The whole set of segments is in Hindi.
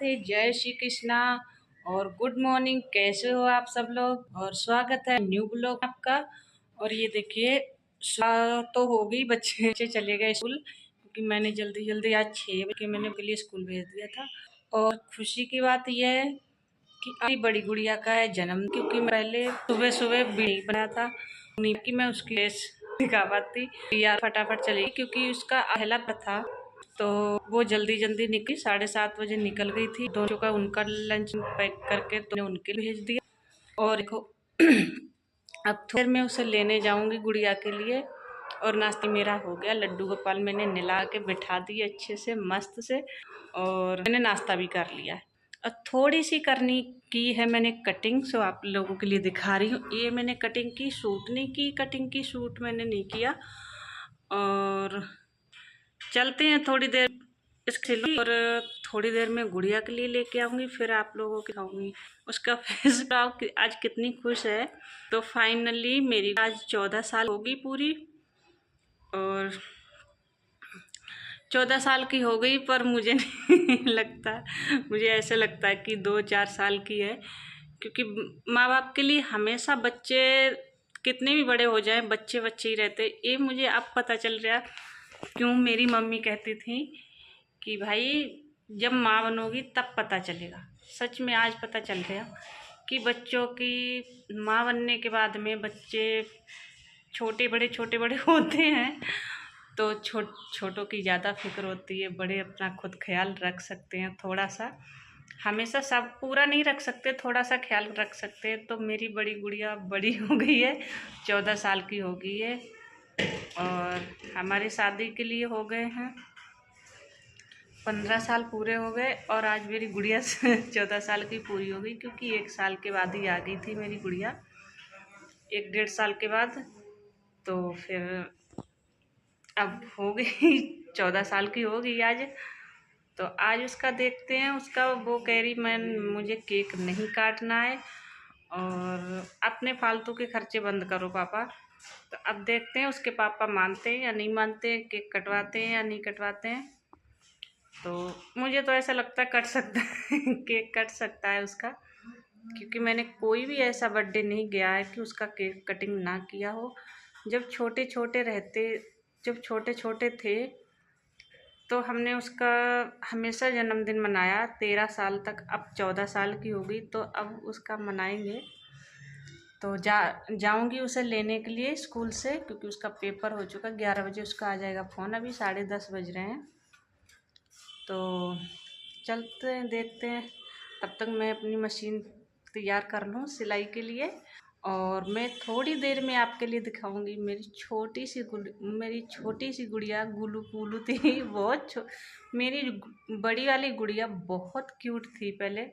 राधे, जय श्री कृष्णा और गुड मॉर्निंग। कैसे हो आप सब लोग? और स्वागत है न्यू ब्लॉग आपका। और ये देखिए, तो हो गई, बच्चे चले गए स्कूल, क्योंकि मैंने जल्दी जल्दी आज 6 बजे मैंने उनके लिए स्कूल भेज दिया था। और खुशी की बात यह है कि अभी बड़ी गुड़िया का है जन्म, क्योंकि मैं पहले सुबह सुबह भी बनाया था नहीं कि मैं उसकी दिखा पाती यार, फटाफट चली क्योंकि उसका पहला था। तो वो जल्दी जल्दी निकली, 7:30 बजे निकल गई थी। दोनों का उनका लंच पैक करके तो उनके भेज दिया। और देखो अब थोड़ी देर में उसे लेने जाऊंगी गुड़िया के लिए। और नाश्ता मेरा हो गया, लड्डू गोपाल मैंने नहला के बिठा दिए अच्छे से मस्त से, और मैंने नाश्ता भी कर लिया है। और थोड़ी सी करनी की है मैंने कटिंग, सो आप लोगों के लिए दिखा रही हूँ। ये मैंने कटिंग की, सूट नहीं की, कटिंग की, सूट मैंने नहीं किया। और चलते हैं थोड़ी देर इसके लिए, और थोड़ी देर में गुड़िया के लिए लेके आऊँगी, फिर आप लोगों को दिखाऊंगी उसका फेस आज कितनी खुश है। तो फाइनली मेरी आज 14 साल होगी पूरी, और 14 साल की हो गई, पर मुझे नहीं लगता, मुझे ऐसे लगता है कि 2-4 साल की है। क्योंकि माँ बाप के लिए हमेशा बच्चे कितने भी बड़े हो जाएं, बच्चे बच्चे ही रहते। ये मुझे अब पता चल रहा क्यों मेरी मम्मी कहती थी कि भाई जब माँ बनोगी तब पता चलेगा। सच में आज पता चल गया कि बच्चों की माँ बनने के बाद में बच्चे छोटे बड़े होते हैं, तो छोटों की ज़्यादा फिक्र होती है, बड़े अपना खुद ख्याल रख सकते हैं थोड़ा सा, हमेशा सब पूरा नहीं रख सकते, थोड़ा सा ख्याल रख सकते हैं। तो मेरी बड़ी गुड़िया बड़ी हो गई है, 14 साल की हो गई है, और हमारी शादी के लिए हो गए हैं 15 साल पूरे हो गए। और आज मेरी गुड़िया 14 साल की पूरी हो गई, क्योंकि 1 साल के बाद ही आ गई थी मेरी गुड़िया, 1-1.5 साल के बाद। तो फिर अब हो गई 14 साल की हो गई आज। तो आज उसका देखते हैं, उसका वो कह रही मुझे केक नहीं काटना है, और अपने फालतू के खर्चे बंद करो पापा। तो अब देखते हैं उसके पापा मानते हैं या नहीं मानते हैं, केक कटवाते हैं या नहीं कटवाते हैं। तो मुझे तो ऐसा लगता है कट सकता है केक कट सकता है उसका, क्योंकि मैंने कोई भी ऐसा बर्थडे नहीं गया है कि उसका केक कटिंग ना किया हो। जब छोटे छोटे थे तो हमने उसका हमेशा जन्मदिन मनाया 13 साल तक। अब 14 साल की हो गई, तो अब उसका मनाएंगे। तो जाऊंगी उसे लेने के लिए स्कूल से, क्योंकि उसका पेपर हो चुका, 11 बजे उसका आ जाएगा फ़ोन, अभी 10:30 बज रहे हैं। तो चलते हैं, देखते हैं। तब तक मैं अपनी मशीन तैयार कर लूँ सिलाई के लिए, और मैं थोड़ी देर में आपके लिए दिखाऊंगी मेरी छोटी सी गुड़िया गुलू पुलू थी बहुत मेरी बड़ी वाली गुड़िया बहुत क्यूट थी पहले।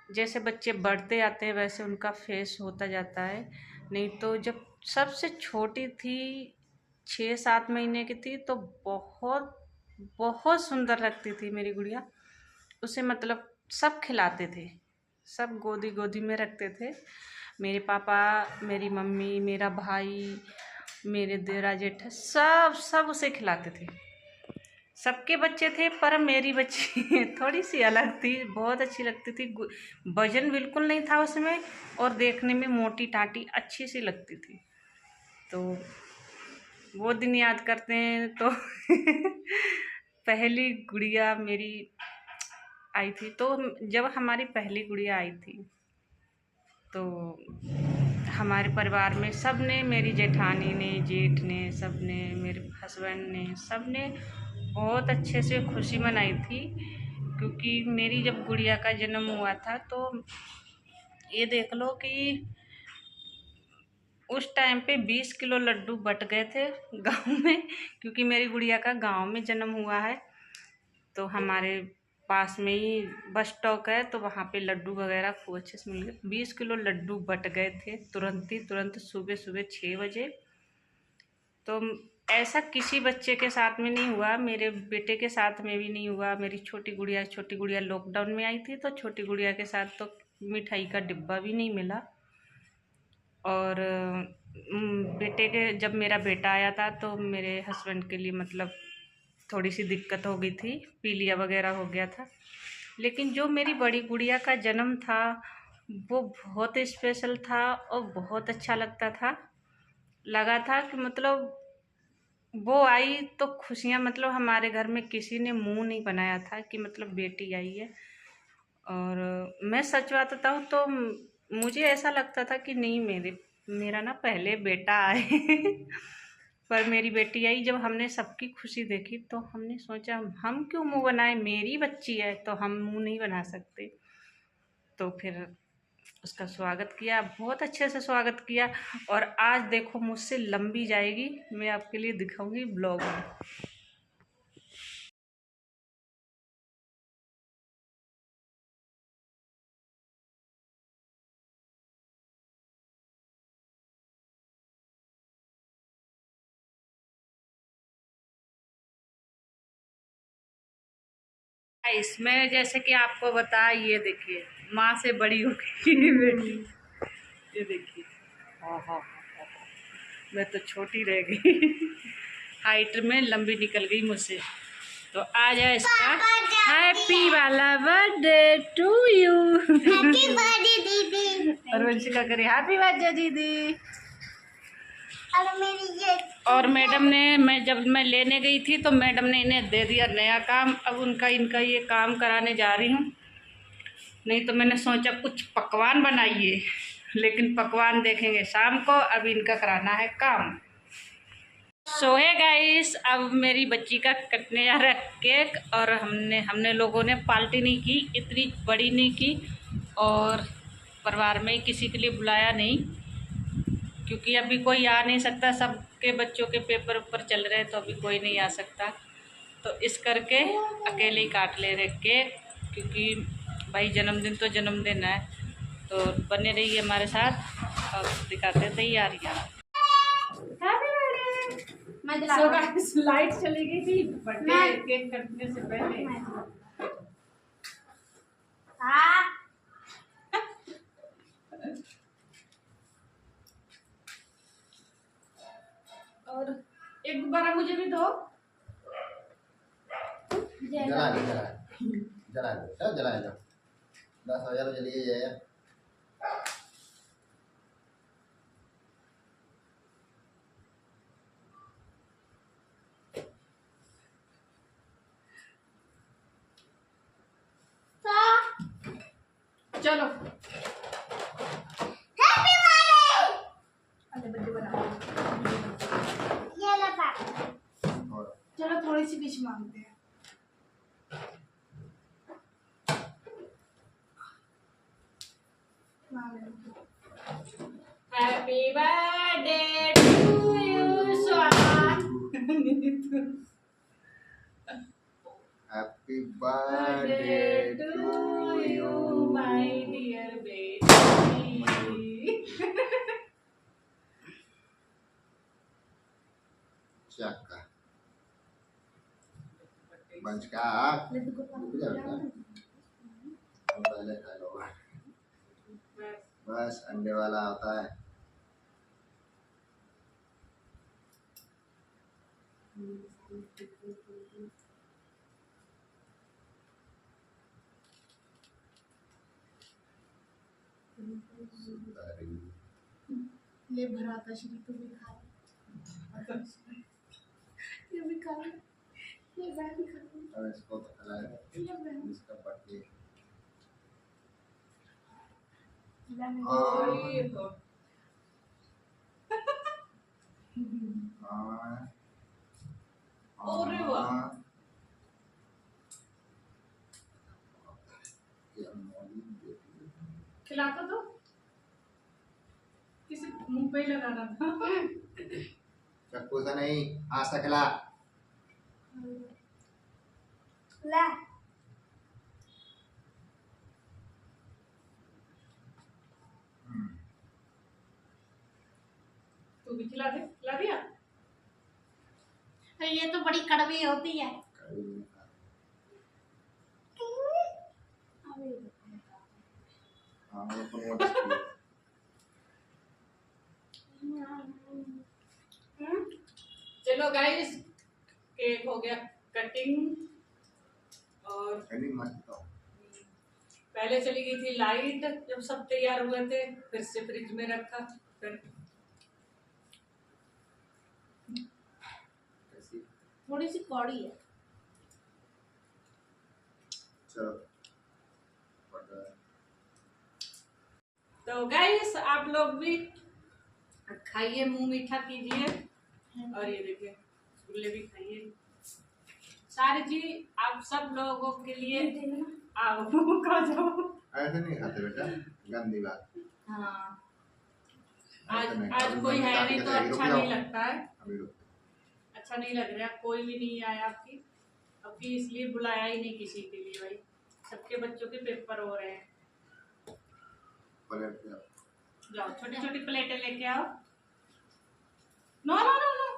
जैसे बच्चे बढ़ते आते हैं वैसे उनका फेस होता जाता है। नहीं तो जब सबसे छोटी थी, 6-7 महीने की थी, तो बहुत बहुत सुंदर लगती थी मेरी गुड़िया। उसे मतलब सब खिलाते थे, सब गोदी गोदी में रखते थे। मेरे पापा, मेरी मम्मी, मेरा भाई, मेरे देरा जेठ, सब उसे खिलाते थे। सबके बच्चे थे, पर मेरी बच्ची थोड़ी सी अलग थी, बहुत अच्छी लगती थी। वजन बिल्कुल नहीं था उसमें, और देखने में मोटी टाटी अच्छी सी लगती थी। तो वो दिन याद करते हैं तो पहली गुड़िया मेरी आई थी, तो जब हमारी पहली गुड़िया आई थी तो हमारे परिवार में सब ने, मेरी जेठानी ने, जेठ ने, सब ने, मेरे हस्बैंड ने, सब ने बहुत अच्छे से खुशी मनाई थी। क्योंकि मेरी जब गुड़िया का जन्म हुआ था, तो ये देख लो कि उस टाइम पे 20 किलो लड्डू बट गए थे गांव में, क्योंकि मेरी गुड़िया का गांव में जन्म हुआ है। तो हमारे पास में ही बस स्टॉक है, तो वहाँ पे लड्डू वगैरह खूब अच्छे से मिल गए। 20 किलो लड्डू बट गए थे तुरंत सुबह सुबह 6 बजे। तो ऐसा किसी बच्चे के साथ में नहीं हुआ, मेरे बेटे के साथ में भी नहीं हुआ। मेरी छोटी गुड़िया लॉकडाउन में आई थी, तो छोटी गुड़िया के साथ तो मिठाई का डिब्बा भी नहीं मिला। और बेटे के, जब मेरा बेटा आया था तो मेरे हस्बैंड के लिए मतलब थोड़ी सी दिक्कत हो गई थी, पीलिया वगैरह हो गया था। लेकिन जो मेरी बड़ी गुड़िया का जन्म था वो बहुत स्पेशल था और बहुत अच्छा लगता था। लगा था कि मतलब वो आई तो खुशियाँ, मतलब हमारे घर में किसी ने मुंह नहीं बनाया था कि मतलब बेटी आई है। और मैं सच बात बताऊँ तो मुझे ऐसा लगता था कि नहीं, मेरा ना पहले बेटा आए पर मेरी बेटी आई। जब हमने सबकी खुशी देखी तो हमने सोचा हम क्यों मुंह बनाए, मेरी बच्ची है तो हम मुंह नहीं बना सकते। तो फिर उसका स्वागत किया, बहुत अच्छे से स्वागत किया। और आज देखो मुझसे लंबी जाएगी, मैं आपके लिए दिखाऊंगी ब्लॉग में। इसमें जैसे कि आपको बता, ये देखिए माँ से बड़ी हो गई बेटी, ये देखिए। हाँ हाँ हाँ, मैं तो छोटी रह गई हाइट में लंबी निकल गई मुझसे। तो आ जाए इसका हैप्पी वाला birthday to you. Happy birthday दीदी। और वंशिका करे हैप्पी बर्थडे दीदी। और मैडम ने, जब मैं लेने गई थी तो मैडम ने इन्हें दे दिया नया काम। अब इनका ये काम कराने जा रही हूँ। नहीं तो मैंने सोचा कुछ पकवान बनाइए, लेकिन पकवान देखेंगे शाम को। अब इनका कराना है काम। सो है गाइस, अब मेरी बच्ची का कटने जा रहा है केक। और हमने लोगों ने पार्टी नहीं की, इतनी बड़ी नहीं की। और परिवार में किसी के लिए बुलाया नहीं, क्योंकि अभी कोई आ नहीं सकता। सबके बच्चों के पेपर ऊपर चल रहे हैं तो अभी कोई नहीं आ सकता। तो इस करके अकेले ही काट ले रहे केक, क्योंकि भाई जन्मदिन तो जन्मदिन है। तो बने रहिए हमारे साथ और दिखाते हैं तैयारियाँ। लाइट चली गई थी बर्थडे केक कटने से पहले। और एक बार मुझे भी दो। जला दो, सब जला दो। 10,000 जलिए जाए। चलो चलो थोड़ी सी बीच मांगते हैं। Happy birthday to you swan. Happy birthday to you my dear बेटी। चक्का बंच का पहले खा लो। बस अंडे वाला होता है। ये भरा था श्री, तू भी खा। ये भी खा, ये मैं भी खा। और इसको तो खिलाया, इसका बर्थडे। अरे वाह, खिलाता तो किसी मुंह पे ही लगाना था। चक्कू से नहीं, हाथ से खिला। ला तू भी खिला दे, खिला दिया। ये तो बड़ी कड़वी होती है। चलो गाइस, केक हो गया कटिंग। और मस्त। पहले चली गई थी लाइट, जब सब तैयार हुए थे फिर से फ्रिज में रखा। फिर थोड़ी सी कौड़ी है। चलो तो गाइस आप लोग भी खाइए, मुंह मीठा कीजिए। और ये देखिए रसगुल्ले भी खाइए। सारी जी आप सब लोगों के लिए आओ खा जाओ। ऐसे नहीं खाते बेटा, गंदी बात। हाँ ऐसे आज नहीं, आज अभी कोई मैं है काट नहीं के तो देगी, अच्छा रुक नहीं जाओ। लगता है, अभी रुक। अच्छा नहीं लग रहा। कोई भी नहीं आया आपकी इसलिए बुलाया ही नहीं किसी के लिए भाई। सबके बच्चों के पेपर हो रहे हैं। प्लेट पे आओ। जाओ छोटी छोटी प्लेटें लेके आओ। No no no no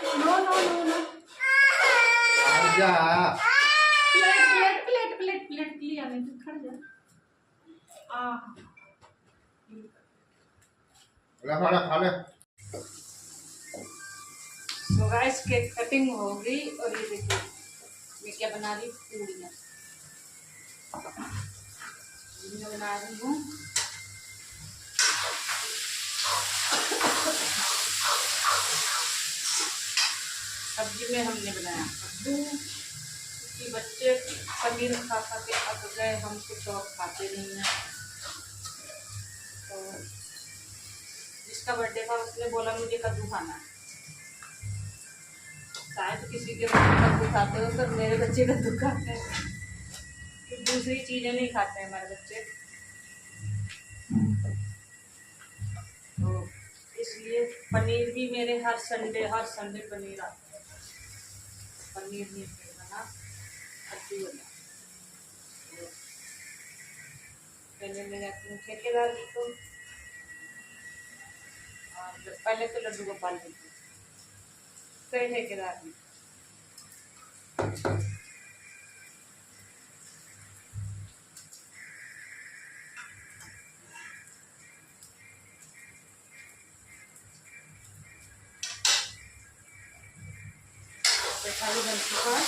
no no no no. आजा। प्लेट प्लेट प्लेट प्लेट लिया नहीं तो खड़ जा। खा ले खा ले। तो गाइस केक कटिंग हो गई और ये देखिए मैं क्या बना रही पूड़ियाँ बना रही हूँ। सब्जी में हमने बनाया कद्दू, क्योंकि बच्चे पनीर खा खा के अक गए, हम कुछ और खाते नहीं हैं। तो जिसका बर्थडे था उसने बोला मुझे कद्दू खाना है। शायद किसी के बच्चे कद्दू खाते हो तो मेरे बच्चे कद्दू खाते हैं, तो दूसरी चीज़ें नहीं खाते हैं हमारे बच्चे। तो इसलिए पनीर भी मेरे हर संडे पनीर आता है। पनीर नहीं बना, कद्दू बना। तो पहले मैं जाती हूँ ठेकेदार जी को, और पहले तो लड्डू गोपाल जी को, फिर ठेकेदार जी। खाली बन चुका है।